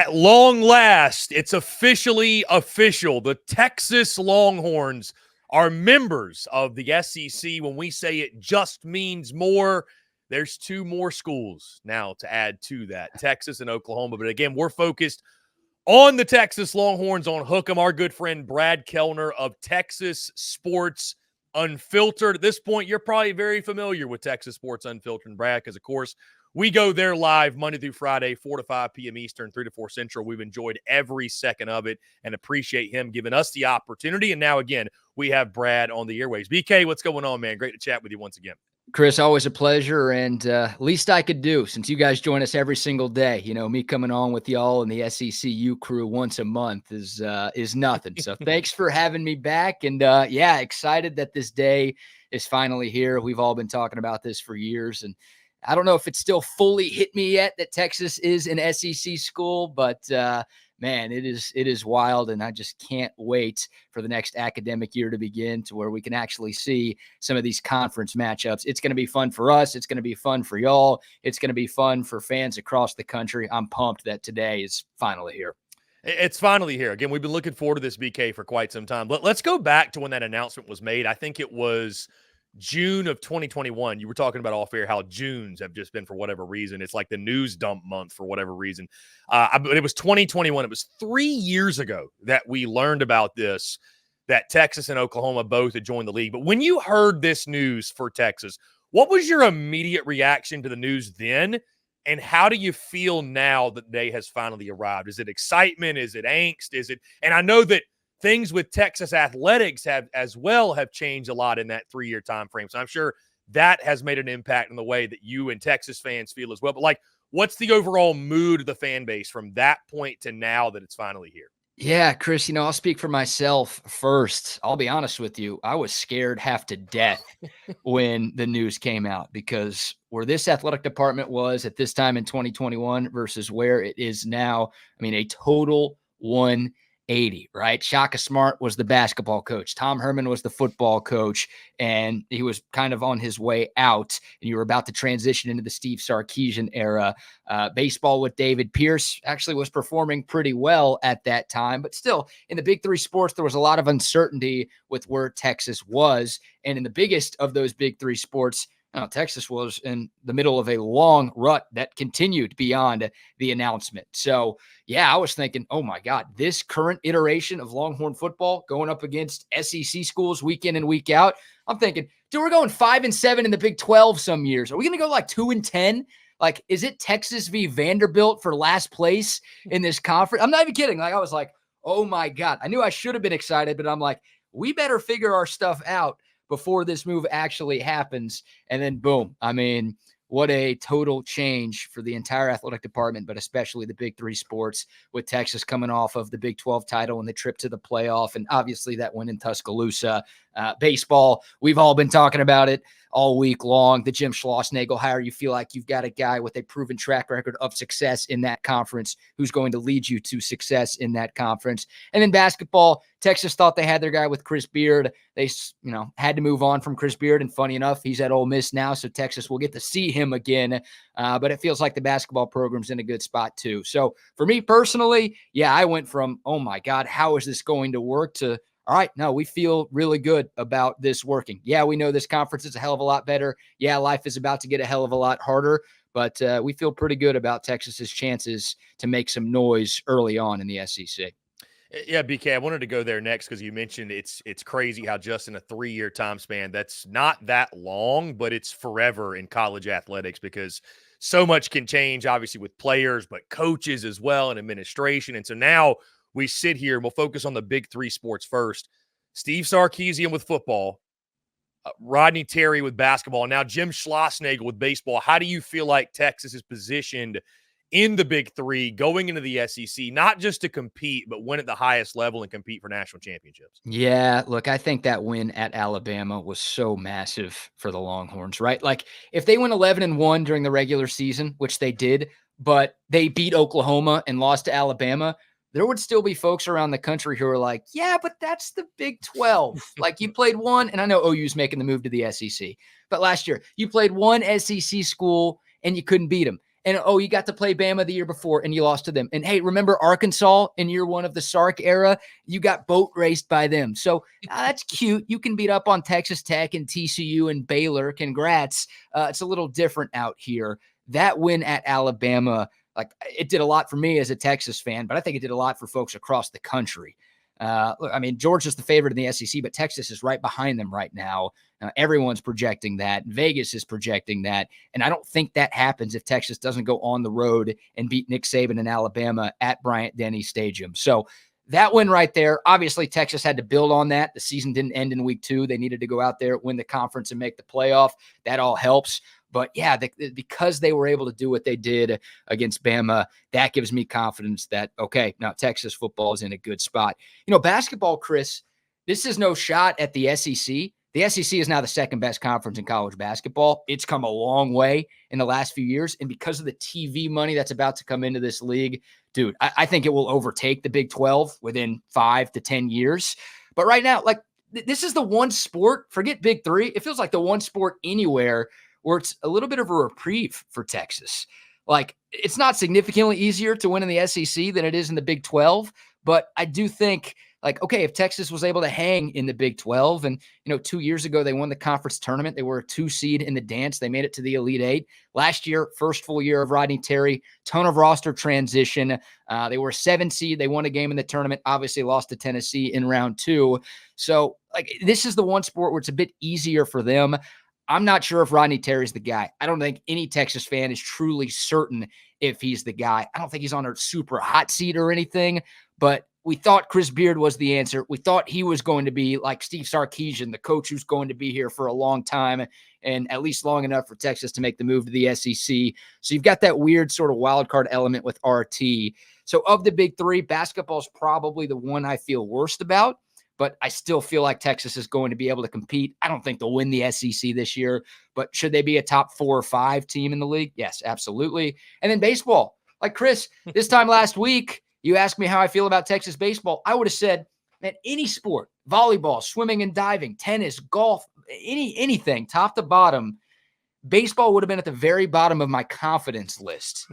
At long last, it's officially official. The Texas Longhorns are members of the SEC. When we say it just means more, there's two more schools now to add to that, Texas and Oklahoma. But again, we're focused on the Texas Longhorns on Hook'em. Our good friend Brad Kellner of Texas Sports Unfiltered. At this point, you're probably very familiar with Texas Sports Unfiltered and Brad, because, of course, we go there live Monday through Friday, 4 to 5 p.m. Eastern, 3 to 4 Central. We've enjoyed every second of it and appreciate him giving us the opportunity. And now, again, we have Brad on the airways. BK, what's going on, man? Great to chat with you once again. Chris, always a pleasure, and least I could do, since you guys join us every single day. You know, me coming on with y'all and the SECU crew once a month is nothing. So thanks for having me back, and yeah, excited that this day is finally here. We've all been talking about this for years, and I don't know if it's still fully hit me yet that Texas is an SEC school, but man, it is wild, and I just can't wait for the next academic year to begin, to where we can actually see some of these conference matchups. It's going to be fun for us. It's going to be fun for y'all. It's going to be fun for fans across the country. I'm pumped that today is finally here. It's finally here. Again, we've been looking forward to this, BK, for quite some time. Let's go back to when that announcement was made. I think it was June of 2021. You were talking about off air how Junes have just been, for whatever reason, it's like the news dump month for whatever reason. But it was 2021. It was 3 years ago that we learned about this, that Texas and Oklahoma both had joined the league. But when you heard this news for Texas, what was your immediate reaction to the news then? And how do you feel now that the day has finally arrived? Is it excitement? Is it angst? And I know that things with Texas athletics have changed a lot in that 3-year time frame. So I'm sure that has made an impact in the way that you and Texas fans feel as well. But, like, what's the overall mood of the fan base from that point to now that it's finally here? Yeah, Chris, I'll speak for myself first. I'll be honest with you. I was scared half to death when the news came out, because where this athletic department was at this time in 2021 versus where it is now, I mean, a total 180, right? Shaka Smart was the basketball coach. Tom Herman was the football coach, and he was kind of on his way out, and you were about to transition into the Steve Sarkisian era. Baseball with David Pierce actually was performing pretty well at that time, but still, in the big three sports, there was a lot of uncertainty with where Texas was. And in the biggest of those big three sports, Texas was in the middle of a long rut that continued beyond the announcement. So, yeah, I was thinking, oh, my God, this current iteration of Longhorn football going up against SEC schools week in and week out, I'm thinking, dude, we're going 5-7 in the Big 12 some years. Are we going to go like 2-10? Like, is it Texas v. Vanderbilt for last place in this conference? I'm not even kidding. Like, I was like, oh, my God. I knew I should have been excited, but I'm like, we better figure our stuff out before this move actually happens. And then boom, I mean, what a total change for the entire athletic department, but especially the big three sports, with Texas coming off of the Big 12 title and the trip to the playoff. And obviously that win in Tuscaloosa. Baseball, we've all been talking about it all week long. The Jim Schlossnagle hire, you feel like you've got a guy with a proven track record of success in that conference who's going to lead you to success in that conference. And then basketball, Texas thought they had their guy with Chris Beard. They, had to move on from Chris Beard. And funny enough, he's at Ole Miss now, so Texas will get to see him again. But it feels like the basketball program's in a good spot too. So for me personally, yeah, I went from, oh my God, how is this going to work, to, all right, no, we feel really good about this working. Yeah, we know this conference is a hell of a lot better. Yeah, life is about to get a hell of a lot harder, but we feel pretty good about Texas's chances to make some noise early on in the SEC. Yeah, BK, I wanted to go there next because you mentioned it's crazy how just in a 3-year time span, that's not that long, but it's forever in college athletics, because so much can change, obviously, with players, but coaches as well, and administration. And so now we sit here and we'll focus on the big three sports first. Steve Sarkisian with football, Rodney Terry with basketball, now Jim Schlossnagle with baseball. How do you feel like Texas is positioned in the big three going into the SEC, not just to compete, but win at the highest level and compete for national championships? Yeah, look, I think that win at Alabama was so massive for the Longhorns, right? Like, if they went 11-1 during the regular season, which they did, but they beat Oklahoma and lost to Alabama, there would still be folks around the country who are like, yeah, but that's the Big 12. Like, you played one, and I know OU's making the move to the SEC, but last year you played one SEC school and you couldn't beat them. And, oh, you got to play Bama the year before and you lost to them. And, hey, remember Arkansas in year one of the Sark era? You got boat raced by them. So that's cute. You can beat up on Texas Tech and TCU and Baylor. Congrats. It's a little different out here. That win at Alabama, like, it did a lot for me as a Texas fan, but I think it did a lot for folks across the country. Look, I mean, Georgia's the favorite in the SEC, but Texas is right behind them right now. Everyone's projecting that. Vegas is projecting that. And I don't think that happens if Texas doesn't go on the road and beat Nick Saban in Alabama at Bryant-Denny Stadium. So that win right there, obviously Texas had to build on that. The season didn't end in week 2. They needed to go out there, win the conference, and make the playoff. That all helps. But yeah, because they were able to do what they did against Bama, that gives me confidence that, okay, now Texas football is in a good spot. Basketball, Chris, this is no shot at the SEC. The SEC is now the second best conference in college basketball. It's come a long way in the last few years. And because of the TV money that's about to come into this league, dude, I think it will overtake the Big 12 within 5 to 10 years. But right now, like, this is the one sport, forget Big 3. It feels like the one sport anywhere where it's a little bit of a reprieve for Texas. Like, it's not significantly easier to win in the SEC than it is in the Big 12, but I do think, like, okay, if Texas was able to hang in the Big 12, and, 2 years ago they won the conference tournament, they were a 2 seed in the dance, they made it to the Elite 8. Last year, first full year of Rodney Terry, ton of roster transition. They were a 7 seed, they won a game in the tournament, obviously lost to Tennessee in round 2. So, like, this is the one sport where it's a bit easier for them. I'm not sure if Rodney Terry's the guy. I don't think any Texas fan is truly certain if he's the guy. I don't think he's on a super hot seat or anything, but we thought Chris Beard was the answer. We thought he was going to be like Steve Sarkisian, the coach who's going to be here for a long time, and at least long enough for Texas to make the move to the SEC. So you've got that weird sort of wild card element with RT. So of the Big 3, basketball is probably the one I feel worst about, but I still feel like Texas is going to be able to compete. I don't think they'll win the SEC this year, but should they be a top 4 or 5 team in the league? Yes, absolutely. And then baseball. Like, Chris, this time last week, you asked me how I feel about Texas baseball. I would have said that any sport, volleyball, swimming and diving, tennis, golf, anything, top to bottom, baseball would have been at the very bottom of my confidence list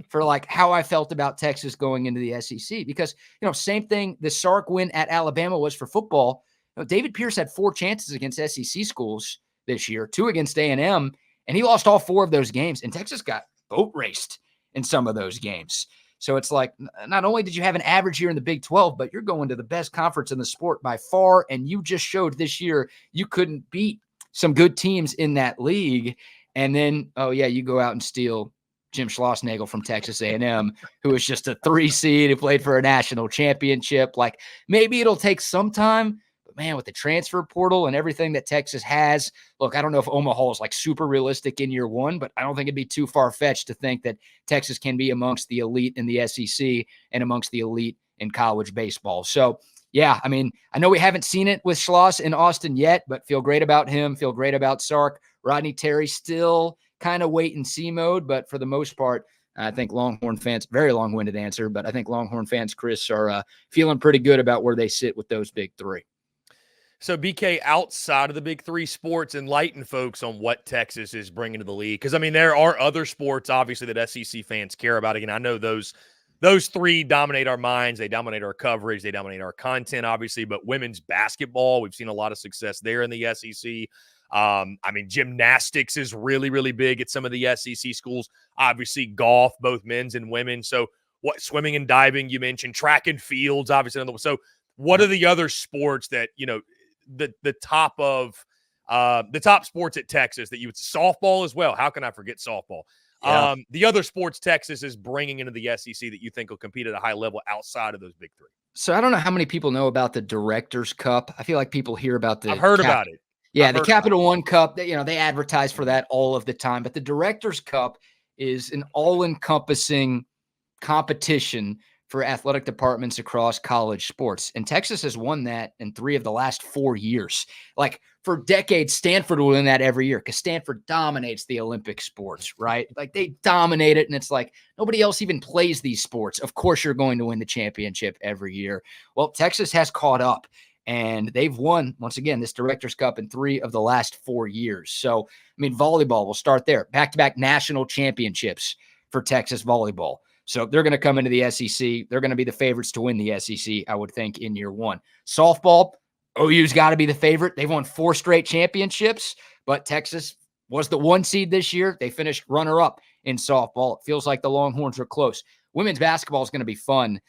for, like, how I felt about Texas going into the SEC. Because, same thing, the Sark win at Alabama was for football. David Pierce had 4 chances against SEC schools this year, 2 against A&M, and he lost all 4 of those games. And Texas got boat raced in some of those games. So it's like, not only did you have an average year in the Big 12, but you're going to the best conference in the sport by far. And you just showed this year you couldn't beat some good teams in that league. And then, oh yeah, you go out and steal Jim Schlossnagle from Texas A&M, who was just a 3 seed who played for a national championship. Like, maybe it'll take some time, but man, with the transfer portal and everything that Texas has, look, I don't know if Omaha is like super realistic in year 1, but I don't think it'd be too far-fetched to think that Texas can be amongst the elite in the SEC and amongst the elite in college baseball. So yeah, I mean, I know we haven't seen it with Schloss in Austin yet, but feel great about him, feel great about Sark. Rodney Terry still kind of wait and see mode, but for the most part, I think Longhorn fans, very long-winded answer, but I think Longhorn fans, Chris, are feeling pretty good about where they sit with those Big 3. So, BK, outside of the Big 3 sports, enlighten folks on what Texas is bringing to the league. Because, I mean, there are other sports, obviously, that SEC fans care about. Again, I know those 3 dominate our minds. They dominate our coverage. They dominate our content, obviously. But women's basketball, we've seen a lot of success there in the SEC. I mean, gymnastics is really, really big at some of the SEC schools. Obviously, golf, both men's and women. So, what swimming and diving, you mentioned, track and fields, obviously. So, what are the other sports that, the top sports at Texas that softball as well? How can I forget softball? Yeah. The other sports Texas is bringing into the SEC that you think will compete at a high level outside of those Big 3. So I don't know how many people know about the Directors Cup. I feel like people hear about I've heard about it. Yeah, the Capital One Cup, they advertise for that all of the time. But the Directors Cup is an all-encompassing competition for athletic departments across college sports. And Texas has won that in 3 of the last 4 years. Like, for decades, Stanford will win that every year because Stanford dominates the Olympic sports, right? Like, they dominate it, and it's like nobody else even plays these sports. Of course you're going to win the championship every year. Well, Texas has caught up, and they've won, once again, this Directors Cup in 3 of the last 4 years. So, I mean, volleyball, we'll start there. Back-to-back national championships for Texas volleyball. So they're going to come into the SEC. They're going to be the favorites to win the SEC, I would think, in year one. Softball, OU's got to be the favorite. They've won 4 straight championships, but Texas was the 1 seed this year. They finished runner-up in softball. It feels like the Longhorns are close. Women's basketball is going to be fun.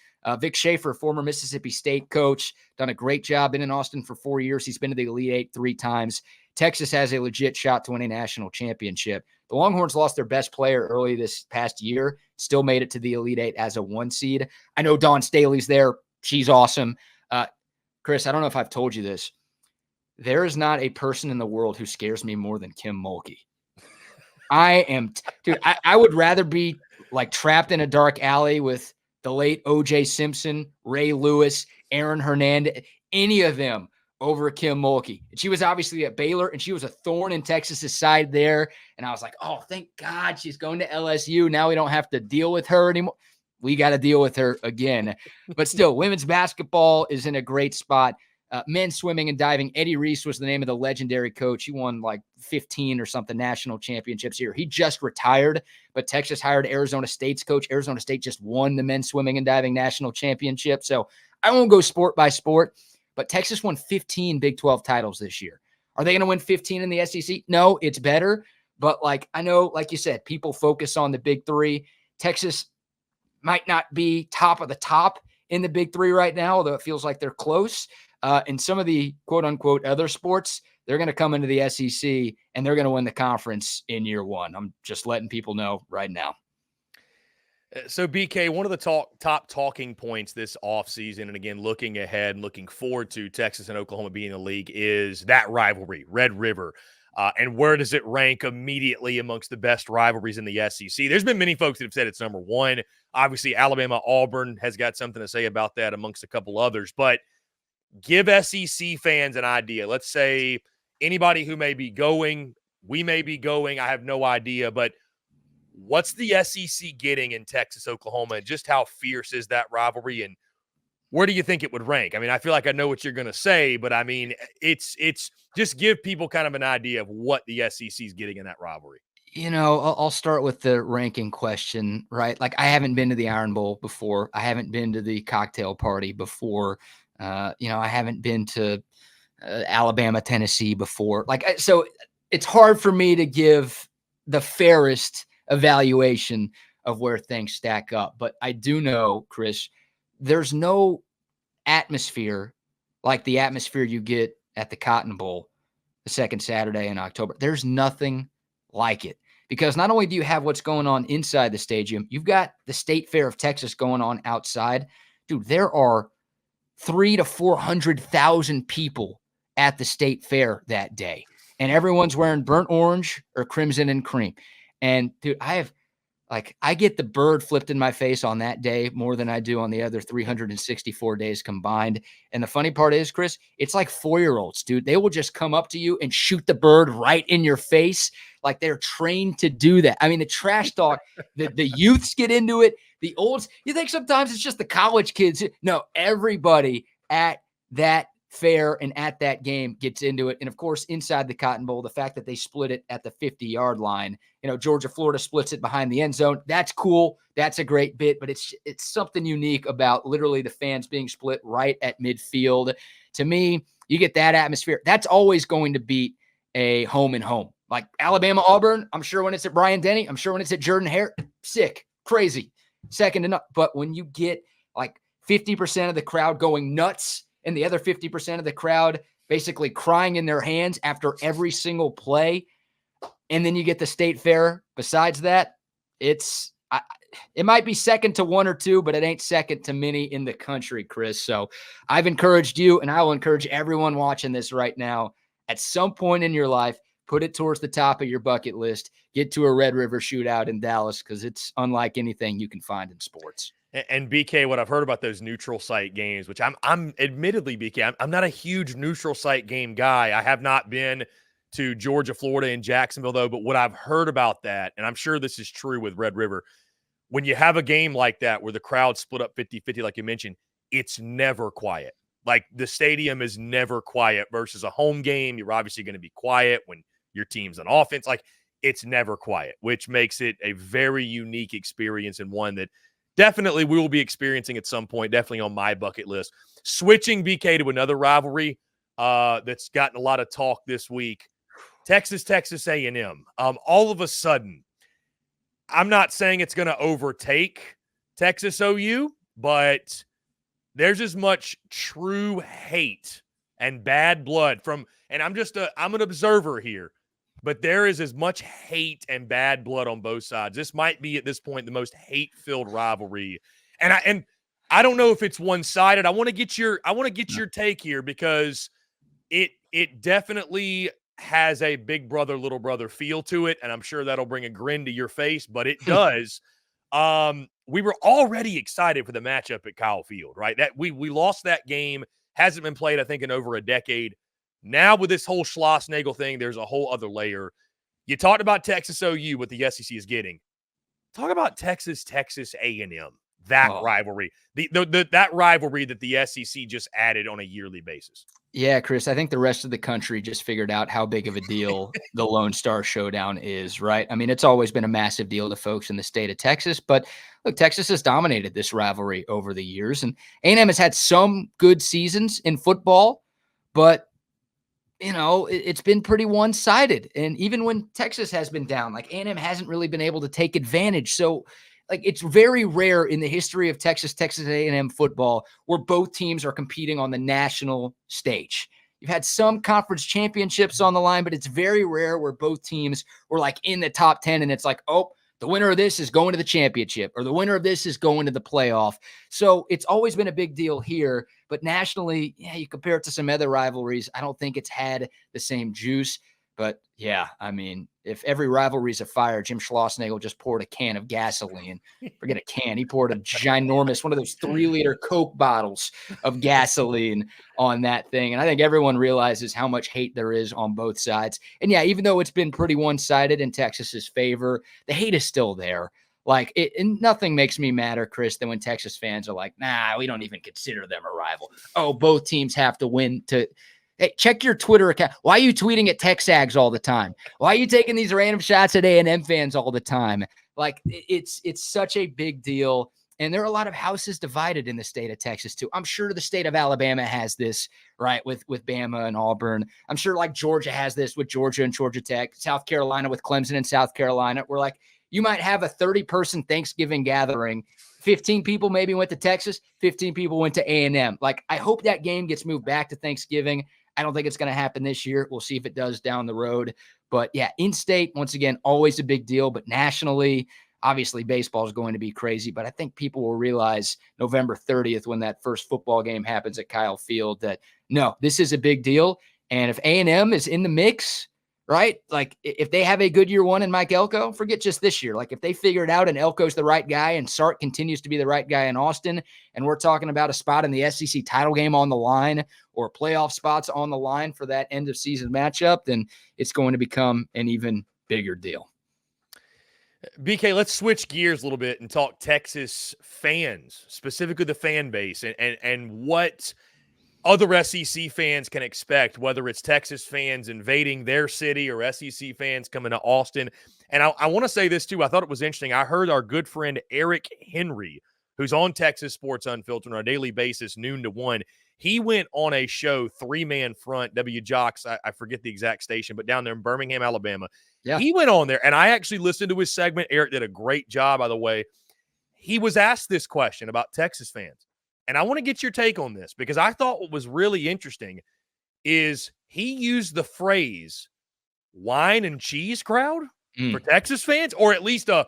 Vic Schaefer, former Mississippi State coach, done a great job. Been in Austin for 4 years. He's been to the Elite Eight 3 times. Texas has a legit shot to win a national championship. The Longhorns lost their best player early this past year, still made it to the Elite Eight as a 1 seed. I know Dawn Staley's there. She's awesome. Chris, I don't know if I've told you this. There is not a person in the world who scares me more than Kim Mulkey. Dude, I would rather be like trapped in a dark alley with the late O.J. Simpson, Ray Lewis, Aaron Hernandez, any of them over Kim Mulkey. And she was obviously at Baylor, and she was a thorn in Texas's side there. And I was like, oh, thank God she's going to LSU. Now we don't have to deal with her anymore. We got to deal with her again. But still, women's basketball is in a great spot. Men's swimming and diving. Eddie Reese was the name of the legendary coach. He won like 15 or something national championships here. He just retired, but Texas hired Arizona State's coach. Arizona State just won the men's swimming and diving national championship. So I won't go sport by sport, but Texas won 15 Big 12 titles this year. Are they going to win 15 in the SEC? No, it's better. But like, I know, like you said, people focus on the Big 3. Texas might not be top of the top in the Big 3 right now, although it feels like they're close. In some of the quote-unquote other sports, they're going to come into the SEC, and they're going to win the conference in year one. I'm just letting people know right now. So, BK, one of the top talking points this offseason, and again, looking ahead and looking forward to Texas and Oklahoma being in the league, is that rivalry, Red River. And where does it rank immediately amongst the best rivalries in the SEC? There's been many folks that have said it's number 1. Obviously, Alabama-Auburn has got something to say about that amongst a couple others. But give SEC fans an idea. Let's say anybody who may be going, we may be going, I have no idea. But what's the SEC getting in Texas, Oklahoma, and just how fierce is that rivalry? And where do you think it would rank? I mean, I feel like I know what you're going to say, but I mean, it's just give people kind of an idea of what the SEC is getting in that rivalry. You know, I'll start with the ranking question, right? Like, I haven't been to the Iron Bowl before. I haven't been to the cocktail party before. I haven't been to Alabama, Tennessee before. Like, so it's hard for me to give the fairest evaluation of where things stack up. But I do know, Chris, there's no atmosphere like the atmosphere you get at the Cotton Bowl the second Saturday in October. There's nothing like it, because not only do you have what's going on inside the stadium, you've got the State Fair of Texas going on outside. Dude, there are 300,000 to 400,000 people at the State Fair that day, and everyone's wearing burnt orange or crimson and cream. And dude, I get the bird flipped in my face on that day more than I do on the other 364 days combined. And the funny part is, Chris, it's like 4-year-olds, dude. They will just come up to you and shoot the bird right in your face. Like, they're trained to do that. I mean, the trash talk, the youths get into it. The olds, you think sometimes it's just the college kids. No, everybody at that fair and at that game gets into it. And of course, inside the Cotton Bowl, the fact that they split it at the 50-yard line, Georgia, Florida splits it behind the end zone. That's cool. That's a great bit, but it's something unique about literally the fans being split right at midfield. To me, you get that atmosphere. That's always going to beat a home and home. Like Alabama, Auburn, I'm sure when it's at Bryant-Denny, I'm sure when it's at Jordan-Hare, sick, crazy, second to none. But when you get like 50% of the crowd going nuts and the other 50% of the crowd basically crying in their hands after every single play, and then you get the State Fair besides that, it might be second to 1 or 2, but it ain't second to many in the country, Chris. So I've encouraged you, and I will encourage everyone watching this right now, at some point in your life, put it towards the top of your bucket list. Get to a Red River Shootout in Dallas, because it's unlike anything you can find in sports. And BK, what I've heard about those neutral site games, which I'm admittedly, BK, I'm not a huge neutral site game guy. I have not been to Georgia, Florida, and Jacksonville, though. But what I've heard about that, and I'm sure this is true with Red River, when you have a game like that where the crowd split up 50-50, like you mentioned, it's never quiet. Like, the stadium is never quiet versus a home game. You're obviously going to be quiet when your team's on offense. Like, it's never quiet, which makes it a very unique experience and one that definitely we will be experiencing at some point, definitely on my bucket list. Switching BK to another rivalry that's gotten a lot of talk this week, Texas A&M. All of a sudden, I'm not saying it's going to overtake Texas OU, but there's as much true hate and bad blood from, and I'm an observer here, but there is as much hate and bad blood on both sides. This might be at this point the most hate-filled rivalry. And I don't know if it's one-sided. I want to get your take here, because it definitely has a big brother, little brother feel to it, and I'm sure that'll bring a grin to your face, but it does. We were already excited for the matchup at Kyle Field, right? That we lost that game. Hasn't been played, I think, in over a decade. Now with this whole Schlossnagle thing, there's a whole other layer. You talked about Texas OU, what the SEC is getting. Talk about Texas A&M. That rivalry, that rivalry that the SEC just added on a yearly basis. Yeah, Chris, I think the rest of the country just figured out how big of a deal the Lone Star Showdown is, right? I mean, it's always been a massive deal to folks in the state of Texas, but look, Texas has dominated this rivalry over the years, and A&M has had some good seasons in football, but you know, it's been pretty one-sided. And even when Texas has been down, like A&M hasn't really been able to take advantage. So like it's very rare in the history of Texas A&M football where both teams are competing on the national stage. You've had some conference championships on the line, but it's very rare where both teams were like in the top 10 and it's like, oh, the winner of this is going to the championship, or the winner of this is going to the playoff. So it's always been a big deal here, but nationally, yeah, you compare it to some other rivalries, I don't think it's had the same juice. But yeah, I mean, if every rivalry is a fire, Jim Schlossnagle just poured a can of gasoline. Forget a can. He poured a ginormous, one of those 3-liter Coke bottles of gasoline on that thing. And I think everyone realizes how much hate there is on both sides. And yeah, even though it's been pretty one-sided in Texas's favor, the hate is still there. Like, and nothing makes me madder, Chris, than when Texas fans are like, nah, we don't even consider them a rival. Oh, both teams have to win to – hey, check your Twitter account. Why are you tweeting at Texags all the time? Why are you taking these random shots at A&M fans all the time? Like, it's such a big deal. And there are a lot of houses divided in the state of Texas, too. I'm sure the state of Alabama has this, right, with Bama and Auburn. I'm sure, like, Georgia has this with Georgia and Georgia Tech. South Carolina with Clemson and South Carolina. We're like, you might have a 30-person Thanksgiving gathering. 15 people maybe went to Texas. 15 people went to A&M. Like, I hope that game gets moved back to Thanksgiving. I don't think it's going to happen this year. We'll see if it does down the road. But yeah, in-state, once again, always a big deal. But nationally, obviously, baseball is going to be crazy. But I think people will realize November 30th, when that first football game happens at Kyle Field, that no, this is a big deal. And if A&M is in the mix, right? Like if they have a good year one in Mike Elko, forget just this year. Like if they figure it out and Elko's the right guy and Sark continues to be the right guy in Austin, and we're talking about a spot in the SEC title game on the line or playoff spots on the line for that end of season matchup, then it's going to become an even bigger deal. BK, let's switch gears a little bit and talk Texas fans, specifically the fan base, and what other SEC fans can expect, whether it's Texas fans invading their city or SEC fans coming to Austin. And I want to say this too. I thought it was interesting. I heard our good friend Eric Henry, who's on Texas Sports Unfiltered on a daily basis, noon to 1. He went on a show, 3-man front, WJOX, I forget the exact station, but down there in Birmingham, Alabama. Yeah. He went on there, and I actually listened to his segment. Eric did a great job, by the way. He was asked this question about Texas fans. And I want to get your take on this, because I thought what was really interesting is he used the phrase wine and cheese crowd for Texas fans, or at least a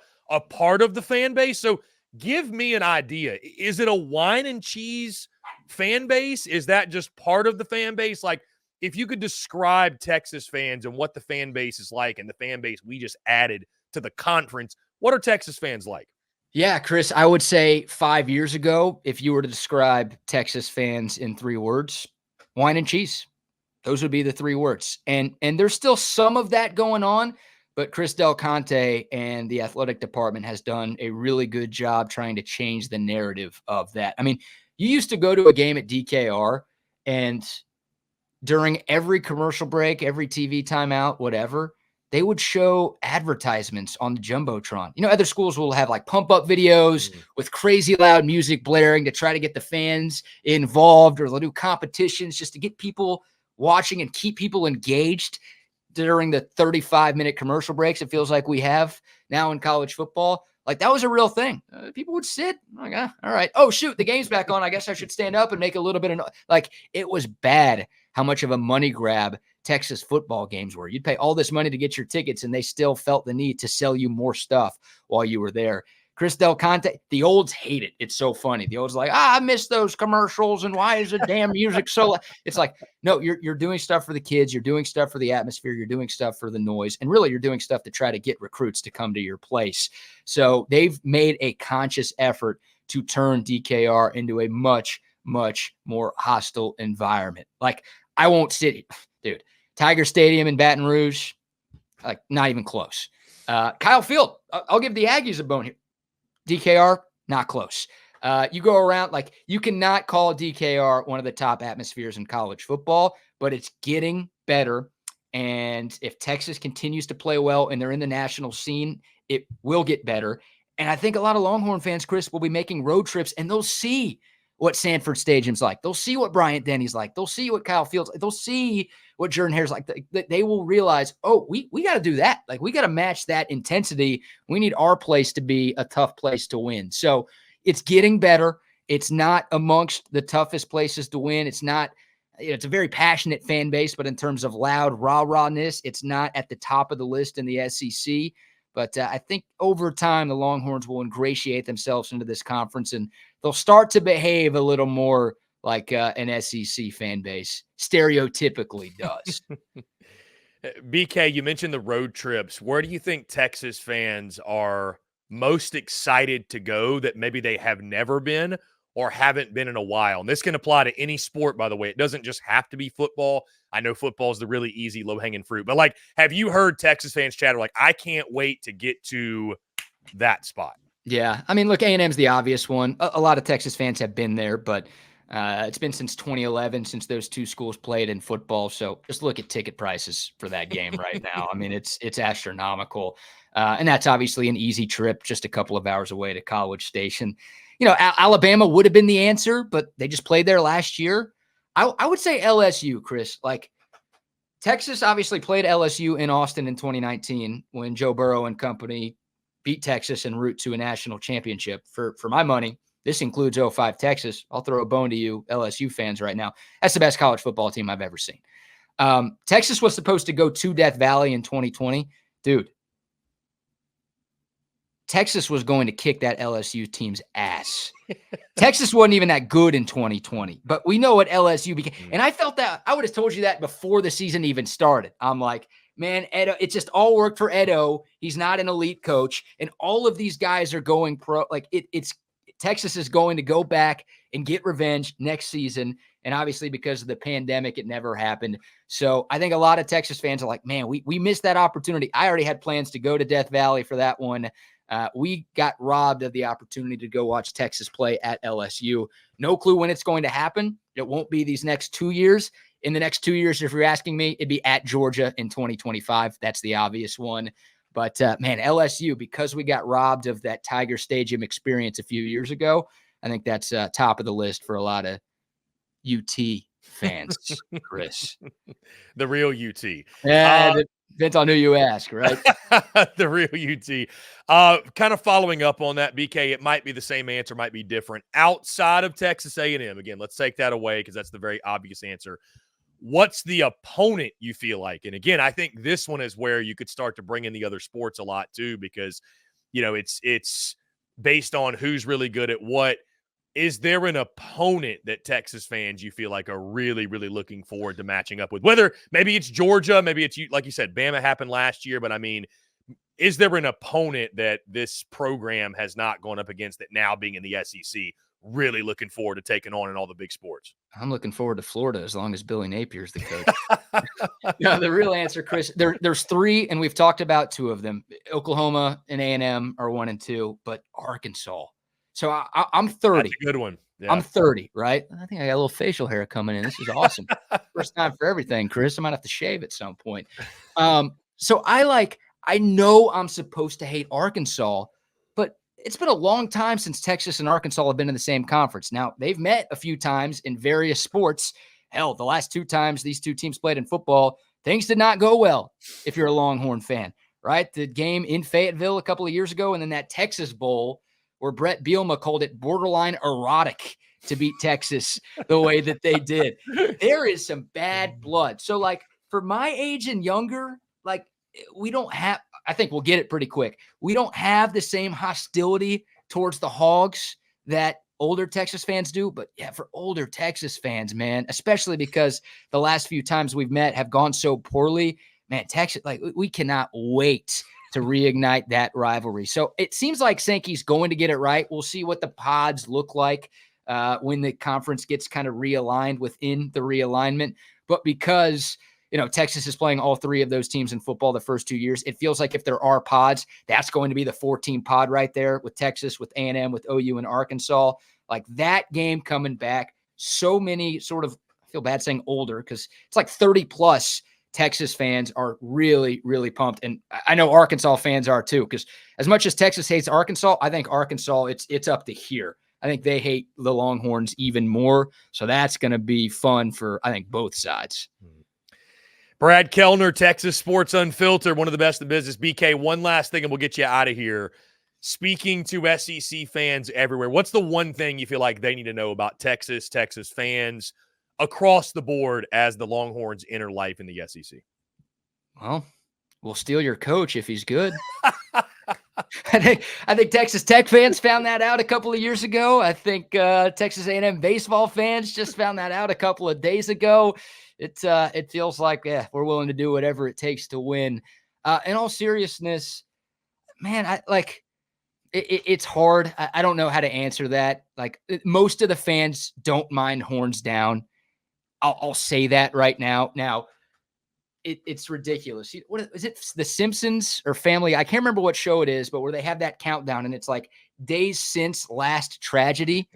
part of the fan base. So give me an idea. Is it a wine and cheese fan base? Is that just part of the fan base? Like, if you could describe Texas fans and what the fan base is like and the fan base we just added to the conference, what are Texas fans like? Yeah, Chris, I would say 5 years ago, if you were to describe Texas fans in 3 words, wine and cheese. Those would be the 3 words. And there's still some of that going on, but Chris Del Conte and the athletic department has done a really good job trying to change the narrative of that. I mean, you used to go to a game at DKR, and during every commercial break, every TV timeout, whatever, they would show advertisements on the Jumbotron. You know, other schools will have like pump up videos with crazy loud music blaring to try to get the fans involved, or they'll do competitions just to get people watching and keep people engaged during the 35-minute commercial breaks it feels like we have now in college football. Like, that was a real thing. People would sit like, all right. Oh, shoot, the game's back on. I guess I should stand up and make a little bit of like, it was bad how much of a money grab Texas football games were. You'd pay all this money to get your tickets, and they still felt the need to sell you more stuff while you were there. Chris Del Conte, the olds hate it. It's so funny. The olds like, I miss those commercials, and why is the damn music so loud? It's like, no, you're doing stuff for the kids. You're doing stuff for the atmosphere. You're doing stuff for the noise. And really, you're doing stuff to try to get recruits to come to your place. So they've made a conscious effort to turn DKR into a much, much more hostile environment. Like, I won't sit, dude, Tiger Stadium in Baton Rouge, like, not even close. Kyle Field, I'll give the Aggies a bone here. DKR, not close. You go around, like, you cannot call DKR one of the top atmospheres in college football, but it's getting better. And if Texas continues to play well and they're in the national scene, it will get better. And I think a lot of Longhorn fans, Chris, will be making road trips, and they'll see what Sanford Stadium's like. They'll see what Bryant Denny's like. They'll see what Kyle Fields like. They'll see what Jordan Hare's like. They will realize, oh, we got to do that. Like, we got to match that intensity. We need our place to be a tough place to win. So it's getting better. It's not amongst the toughest places to win. It's not, it's a very passionate fan base, but in terms of loud rah-rahness, it's not at the top of the list in the SEC. But I think over time, the Longhorns will ingratiate themselves into this conference, and they'll start to behave a little more like an SEC fan base stereotypically does. BK, you mentioned the road trips. Where do you think Texas fans are most excited to go that maybe they have never been or haven't been in a while? And this can apply to any sport, by the way. It doesn't just have to be football. I know football is the really easy, low-hanging fruit. But, like, have you heard Texas fans chatter like, I can't wait to get to that spot? Yeah. I mean, look, A&M's the obvious one. A lot of Texas fans have been there, but it's been since 2011 since those two schools played in football. So just look at ticket prices for that game right now. I mean, it's astronomical. And that's obviously an easy trip, just a couple of hours away to College Station. You know, Alabama would have been the answer, but they just played there last year. I would say LSU, Chris. Like, Texas obviously played LSU in Austin in 2019 when Joe Burrow and company beat Texas en route to a national championship. For my money, this includes 05 Texas. I'll throw a bone to you LSU fans right now. That's the best college football team I've ever seen. Texas was supposed to go to Death Valley in 2020. Dude, Texas was going to kick that LSU team's ass. Texas wasn't even that good in 2020, but we know what LSU became. And I felt that I would have told you that before the season even started. I'm like, man, Edo, it just all worked for Edo. He's not an elite coach. And all of these guys are going pro. Like, it's Texas is going to go back and get revenge next season. And obviously, because of the pandemic, it never happened. So I think a lot of Texas fans are like, man, we missed that opportunity. I already had plans to go to Death Valley for that one. We got robbed of the opportunity to go watch Texas play at LSU. No clue when it's going to happen. It won't be these next 2 years. In the next 2 years, if you're asking me, it'd be at Georgia in 2025. That's the obvious one. But, man, LSU, because we got robbed of that Tiger Stadium experience a few years ago, I think that's top of the list for a lot of UT fans, Chris. The real UT. Yeah, depends on who you ask, right? The real UT. Kind of following up on that, BK, it might be the same answer, might be different. Outside of Texas A&M, again, let's take that away because that's the very obvious answer. What's the opponent you feel like? And again, I think this one is where you could start to bring in the other sports a lot too, because, you know, it's based on who's really good at what. Is there an opponent that Texas fans you feel like are really, really looking forward to matching up with? Whether maybe it's Georgia, maybe it's, like you said, Bama happened last year, but I mean, is there an opponent that this program has not gone up against that now being in the SEC really looking forward to taking on in all the big sports? I'm looking forward to Florida as long as Billy Napier's the coach. No, the real answer, Chris, there's three, and we've talked about two of them. Oklahoma and A&M are 1 and 2, but Arkansas. So I'm 30. That's a good one. Yeah. I'm 30, right? I think I got a little facial hair coming in. This is awesome. First time for everything, Chris. I might have to shave at some point. So I know I'm supposed to hate Arkansas, but it's been a long time since Texas and Arkansas have been in the same conference. Now, they've met a few times in various sports. Hell, the last 2 times these 2 teams played in football, things did not go well if you're a Longhorn fan, right? The game in Fayetteville a couple of years ago, and then that Texas Bowl where Brett Bielema called it borderline erotic to beat Texas the way that they did. There is some bad blood. So, like, for my age and younger, like, we don't have, I think we'll get it pretty quick. We don't have the same hostility towards the Hogs that older Texas fans do. But yeah, for older Texas fans, man, especially because the last few times we've met have gone so poorly, man, Texas, like, we cannot wait to reignite that rivalry. So it seems like Sankey's going to get it right. We'll see what the pods look like when the conference gets kind of realigned within the realignment. But because, Texas is playing all 3 of those teams in football the first 2 years, it feels like if there are pods, that's going to be the 14 pod right there with Texas, with A&M, with OU and Arkansas. Like, that game coming back, so many sort of, I feel bad saying older because it's like 30 plus Texas fans are really, really pumped. And I know Arkansas fans are too, because as much as Texas hates Arkansas, I think Arkansas, it's up to here. I think they hate the Longhorns even more. So that's going to be fun for, I think, both sides. Brad Kellner, Texas Sports Unfiltered, one of the best in business. BK, one last thing and we'll get you out of here. Speaking to SEC fans everywhere, what's the one thing you feel like they need to know about Texas fans across the board as the Longhorns enter life in the SEC? Well, we'll steal your coach if he's good. I think Texas Tech fans found that out a couple of years ago. I think Texas A&M baseball fans just found that out a couple of days ago. It feels like, we're willing to do whatever it takes to win. In all seriousness, man, it's hard. I don't know how to answer that. Like, most of the fans don't mind horns down. I'll say that right now. Now, it's ridiculous. What is it? The Simpsons or Family? I can't remember what show it is, but where they have that countdown and it's like days since last tragedy.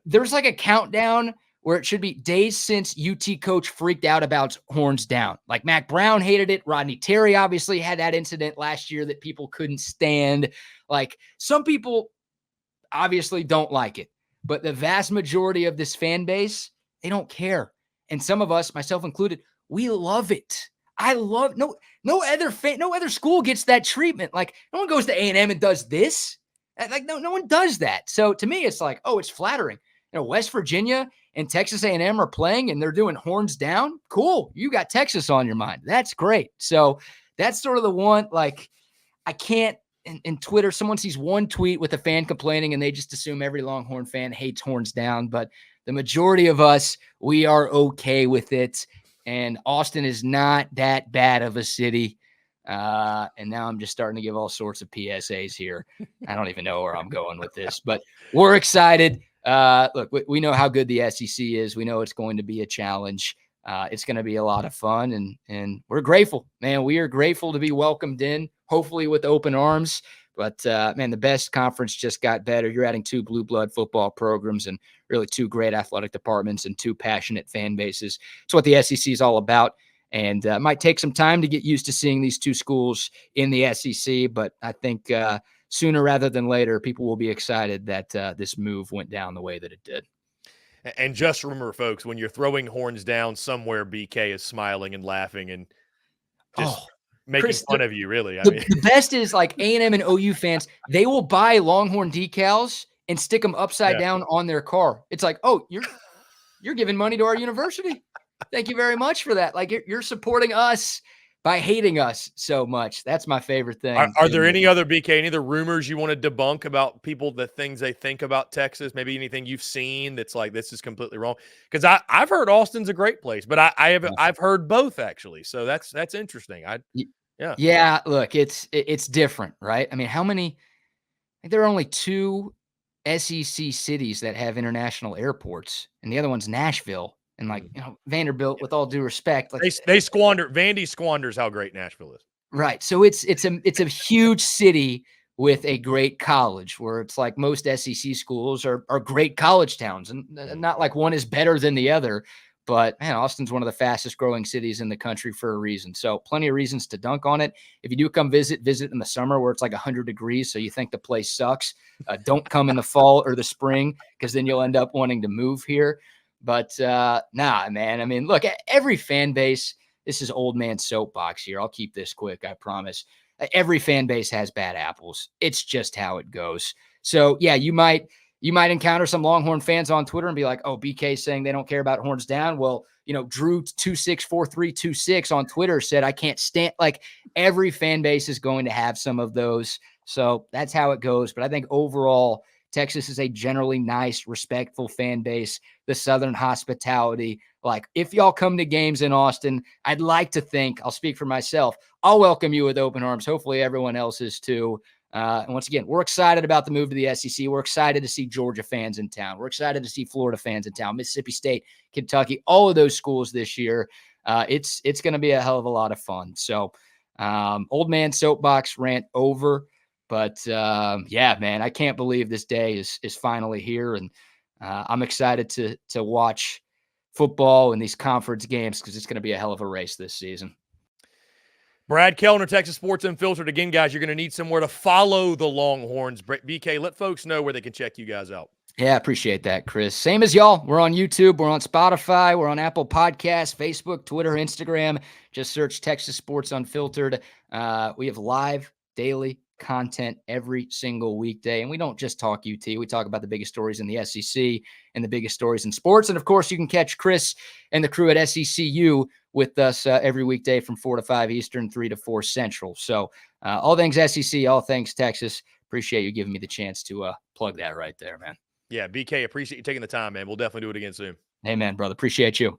There's like a countdown where it should be days since UT coach freaked out about horns down. Like, Mac Brown hated it. Rodney Terry obviously had that incident last year that people couldn't stand. Like, some people obviously don't like it, but the vast majority of this fan base, they don't care. And some of us, myself included, we love it. I love no other school gets that treatment. Like, no one goes to A&M and does this. Like, no one does that. So to me, it's like, oh, it's flattering. West Virginia and Texas A&M are playing and they're doing horns down. Cool. You got Texas on your mind. That's great. So that's sort of the one, like, I can't, in Twitter, someone sees one tweet with a fan complaining and they just assume every Longhorn fan hates horns down. But the majority of us, we are okay with it. And Austin is not that bad of a city. And now I'm just starting to give all sorts of PSAs here. I don't even know where I'm going with this, but we're excited. Look, we know how good the SEC is. We know it's going to be a challenge. It's going to be a lot of fun, and we're grateful, man. We are grateful to be welcomed in, hopefully with open arms. But, man, the best conference just got better. You're adding 2 blue blood football programs and really 2 great athletic departments and 2 passionate fan bases. It's what the SEC is all about. And it might take some time to get used to seeing these 2 schools in the SEC, but I think sooner rather than later, people will be excited that this move went down the way that it did. And just remember, folks, when you're throwing horns down somewhere, BK is smiling and laughing and just making Chris, fun of you, really. The best is, like, A&M and OU fans, they will buy Longhorn decals and stick them upside down on their car. It's like, oh, you're giving money to our university. Thank you very much for that. Like, you're supporting us by hating us so much. That's my favorite thing. Are there any other rumors you want to debunk about people, the things they think about Texas? Maybe anything you've seen that's like, this is completely wrong? Because I've heard Austin's a great place, but I've heard both, actually. So that's interesting. Yeah. Look, it's different, right? I mean, how many? I think there are only 2 SEC cities that have international airports, and the other one's Nashville. And, like, Vanderbilt, with all due respect, like, Vandy squanders how great Nashville is. Right. So it's a huge city with a great college, where it's like most SEC schools are great college towns, and not like one is better than the other. But man, Austin's one of the fastest growing cities in the country for a reason. So plenty of reasons to dunk on it. If you do come visit in the summer where it's like 100 degrees, so you think the place sucks. Don't come in the fall or the spring, because then you'll end up wanting to move here. But nah, man. I mean, look, every fan base, this is old man soapbox here. I'll keep this quick, I promise. Every fan base has bad apples. It's just how it goes. So yeah, you might encounter some Longhorn fans on Twitter and be like, oh, BK saying they don't care about horns down. Well, Drew 264326 on Twitter said, I can't stand, like, every fan base is going to have some of those. So that's how it goes. But I think overall, Texas is a generally nice, respectful fan base. The Southern hospitality, like, if y'all come to games in Austin, I'd like to think, I'll speak for myself, I'll welcome you with open arms. Hopefully everyone else is too. And once again, we're excited about the move to the SEC. We're excited to see Georgia fans in town. We're excited to see Florida fans in town, Mississippi State, Kentucky, all of those schools this year. It's going to be a hell of a lot of fun. So old man soapbox rant over. But yeah, man, I can't believe this day is finally here. And I'm excited to watch football and these conference games, because it's going to be a hell of a race this season. Brad Kellner, Texas Sports Unfiltered. Again, guys, you're going to need somewhere to follow the Longhorns. BK, let folks know where they can check you guys out. Yeah, I appreciate that, Chris. Same as y'all. We're on YouTube. We're on Spotify. We're on Apple Podcasts, Facebook, Twitter, Instagram. Just search Texas Sports Unfiltered. We have live daily content every single weekday. And we don't just talk UT. We talk about the biggest stories in the SEC and the biggest stories in sports. And of course, you can catch Chris and the crew at SECU with us every weekday from 4 to 5 Eastern, 3 to 4 Central. So all things SEC, all things Texas. Appreciate you giving me the chance to plug that right there, man. Yeah, BK, appreciate you taking the time, man. We'll definitely do it again soon. Amen, brother. Appreciate you.